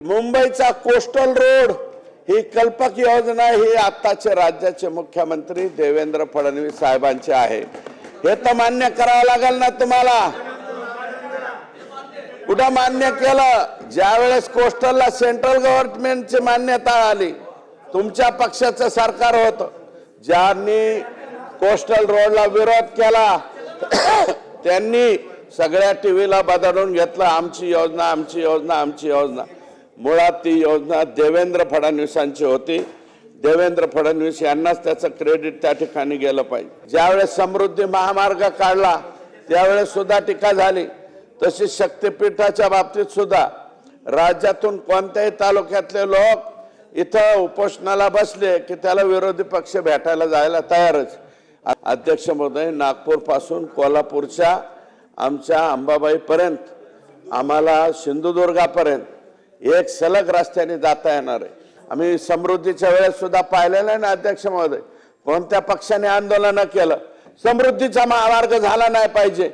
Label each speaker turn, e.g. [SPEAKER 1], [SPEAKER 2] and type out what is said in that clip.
[SPEAKER 1] मुंबईचा coastal road ही कल्पक योजना ही आताचे राज्याचे मुख्यमंत्री देवेंद्र फडणवीस साहेबांचे आहे। हे तर मान्य करावं लागेल ना तुम्हाला। कुठं मान्य केलं? ज्यावेळेस कोस्टलला सेंट्रल गव्हर्नमेंटची मान्यता आली, तुमच्या पक्षाचं सरकार होतं, ज्यांनी कोस्टल रोडला विरोध केला त्यांनी सगळ्या टीव्हीला बदलून घेतलं, आमची योजना आमची योजना आमची योजना। मुळात ती योजना देवेंद्र फडणवीसांची होती। देवेंद्र फडणवीस यांनाच त्याचं क्रेडिट त्या ठिकाणी गेलं पाहिजे। ज्यावेळेस समृद्धी महामार्ग काढला त्यावेळेस सुद्धा टीका झाली, तशी शक्तीपीठाच्या बाबतीत सुद्धा राज्यातून कोणत्याही तालुक्यातले लोक इथं उपोषणाला बसले की त्याला विरोधी पक्ष भेटायला जायला तयारच। अध्यक्ष महोदय, नागपूर पासून कोल्हापूरच्या आमच्या अंबाबाई पर्यंत आम्हाला सिंधुदुर्गापर्यंत एक सलग रस्त्याने जाता येणार आहे। आम्ही समृद्धीच्या वेळेस सुद्धा पाहिलेलं आहे ना अध्यक्ष महोदय, कोणत्या पक्षाने आंदोलन केलं, समृद्धीचा महामार्ग झाला नाही पाहिजे।